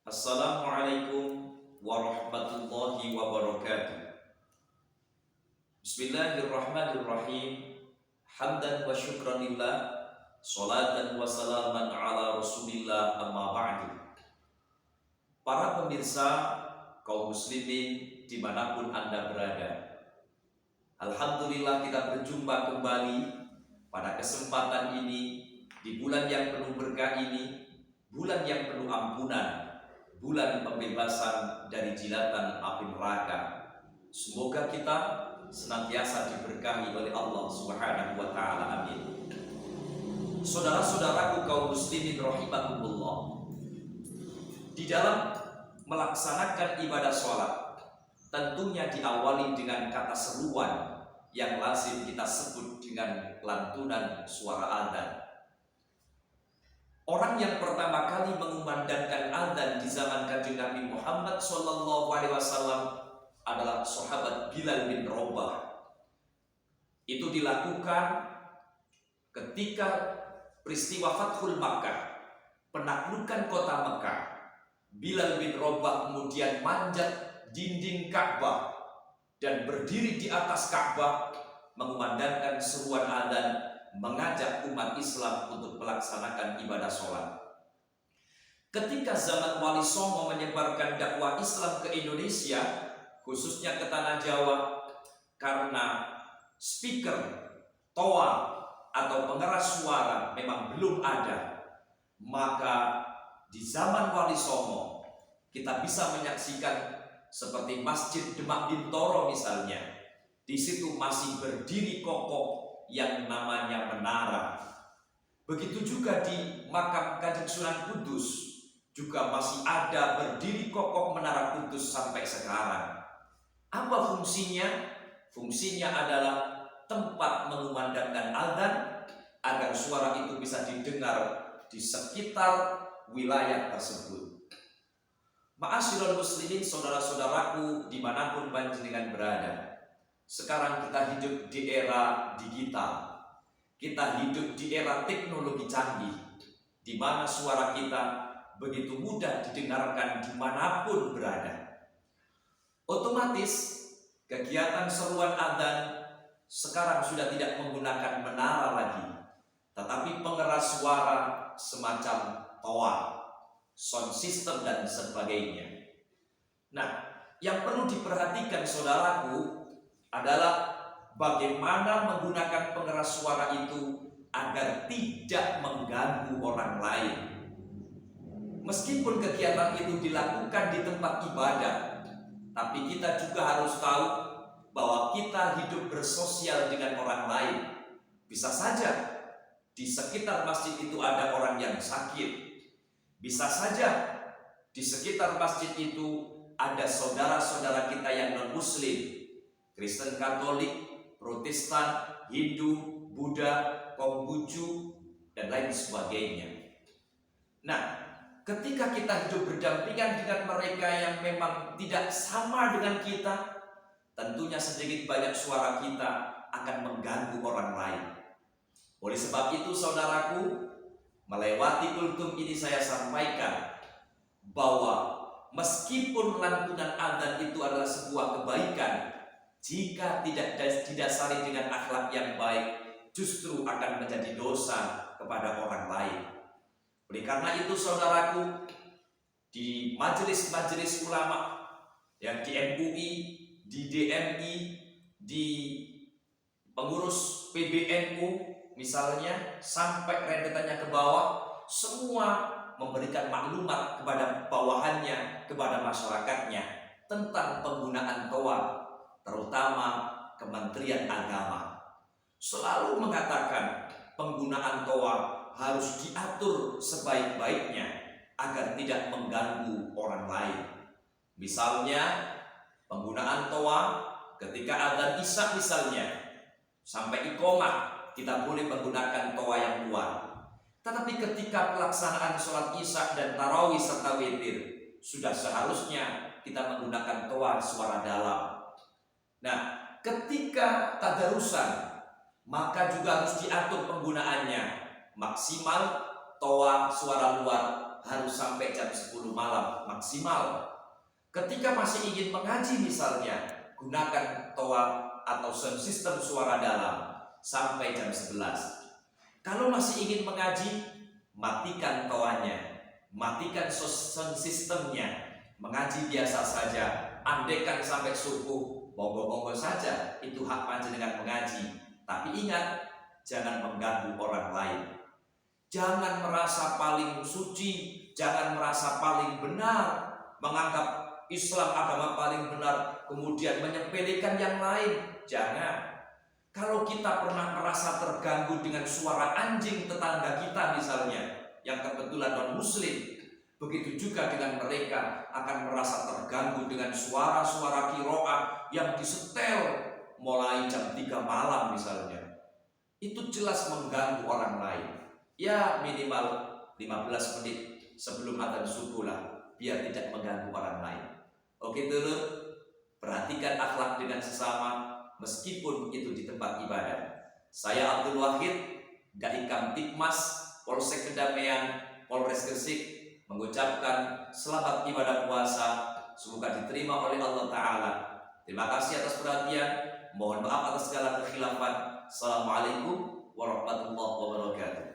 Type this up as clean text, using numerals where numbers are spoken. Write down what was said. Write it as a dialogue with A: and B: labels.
A: Assalamualaikum warahmatullahi wabarakatuh. Bismillahirrahmanirrahim. Hamdan wa syukranillah, salatan wa salaman ala rasulillah, amma ba'du. Para pemirsa, kaum muslimin dimanapun Anda berada, alhamdulillah kita berjumpa kembali pada kesempatan ini di bulan yang penuh berkah ini, bulan yang penuh ampunan, bulan pembebasan dari jilatan api neraka. Semoga kita senantiasa diberkahi oleh Allah Subhanahu wa taala. Amin. Saudara-saudaraku kaum muslimin rahimakumullah, di dalam melaksanakan ibadah sholat tentunya diawali dengan kata seruan yang lazim kita sebut dengan lantunan suara adzan. Orang yang pertama kali mengumandangkan adzan di zaman Kanjeng Nabi Muhammad SAW adalah sahabat Bilal bin Rabah. Itu dilakukan ketika peristiwa Fathul Makkah, penaklukan kota Mekah. Bilal bin Rabah kemudian manjat dinding Ka'bah dan berdiri di atas Ka'bah mengumandangkan seruan adzan, mengajak umat Islam untuk melaksanakan ibadah sholat. Ketika zaman Wali Songo menyebarkan dakwah Islam ke Indonesia, khususnya ke Tanah Jawa, karena speaker, toa atau pengeras suara memang belum ada, maka di zaman Wali Songo kita bisa menyaksikan seperti Masjid Demak Bintoro misalnya, di situ masih berdiri kokoh yang namanya menara. Begitu juga di makam Kanjeng Sunan Kudus juga masih ada berdiri kokoh menara Kudus sampai sekarang. Apa fungsinya? Fungsinya adalah tempat mengumandangkan adzan agar suara itu bisa didengar di sekitar wilayah tersebut. Ma'asyiral muslimin, saudara-saudaraku dimanapun panjenengan berada, sekarang kita hidup di era digital. Kita hidup di era teknologi canggih, di mana suara kita begitu mudah didengarkan dimanapun berada. Otomatis kegiatan seruan adzan sekarang sudah tidak menggunakan menara lagi, tetapi pengeras suara semacam toa, sound system dan sebagainya. Nah, yang perlu diperhatikan saudaraku adalah bagaimana menggunakan pengeras suara itu agar tidak mengganggu orang lain. Meskipun kegiatan itu dilakukan di tempat ibadah, tapi kita juga harus tahu bahwa kita hidup bersosial dengan orang lain. Bisa saja di sekitar masjid itu ada orang yang sakit. Bisa saja di sekitar masjid itu ada saudara-saudara kita yang non-muslim, Kristen, Katolik, Protestan, Hindu, Buddha, Konghucu, dan lain sebagainya. Nah, ketika kita hidup berdampingan dengan mereka yang memang tidak sama dengan kita, tentunya sedikit banyak suara kita akan mengganggu orang lain. Oleh sebab itu, saudaraku, melewati kultum ini saya sampaikan bahwa meskipun lantunan adzan itu adalah sebuah kebaikan, jika tidak didasari dengan akhlak yang baik, justru akan menjadi dosa kepada orang lain. Oleh karena itu saudaraku, di majelis-majelis ulama, yang di MUI, di DMI, di pengurus PBNU misalnya, sampai rentetannya ke bawah, semua memberikan maklumat kepada bawahannya, kepada masyarakatnya tentang penggunaan toa, terutama Kementerian Agama. Selalu mengatakan penggunaan toa harus diatur sebaik-baiknya agar tidak mengganggu orang lain. Misalnya penggunaan toa ketika adzan Isya misalnya sampai iqomah, kita boleh menggunakan toa yang luar. Tetapi ketika pelaksanaan sholat Isya dan tarawih serta witir, sudah seharusnya kita menggunakan toa suara dalam. Nah, ketika tadarusan, maka juga harus diatur penggunaannya. Maksimal toa suara luar harus sampai jam 10 malam maksimal. Ketika masih ingin mengaji misalnya, gunakan toa atau sound system suara dalam sampai jam 11. Kalau masih ingin mengaji, matikan toanya, matikan sound systemnya, mengaji biasa saja. Andaikan sampai subuh, monggo-monggo saja, itu hak panjenengan mengaji. Tapi ingat, jangan mengganggu orang lain. Jangan merasa paling suci, jangan merasa paling benar, menganggap Islam agama paling benar, kemudian menyepelekan yang lain. Jangan. Kalau kita pernah merasa terganggu dengan suara anjing tetangga kita misalnya, yang kebetulan non-muslim, begitu juga dengan mereka akan merasa terganggu dengan suara-suara qiraah yang disetel mulai jam 3 malam misalnya. Itu jelas mengganggu orang lain. Ya minimal 15 menit sebelum adzan subuh lah, biar tidak mengganggu orang lain. Oke dulu, perhatikan akhlak dengan sesama meskipun itu di tempat ibadah. Saya Abdul Wahid, Dai Kamtibmas Polsek Kedamaian Polres Gresik, mengucapkan selamat ibadah puasa, semoga diterima oleh Allah Ta'ala. Terima kasih atas perhatian, mohon maaf atas segala kekhilafan. Assalamualaikum warahmatullahi wabarakatuh.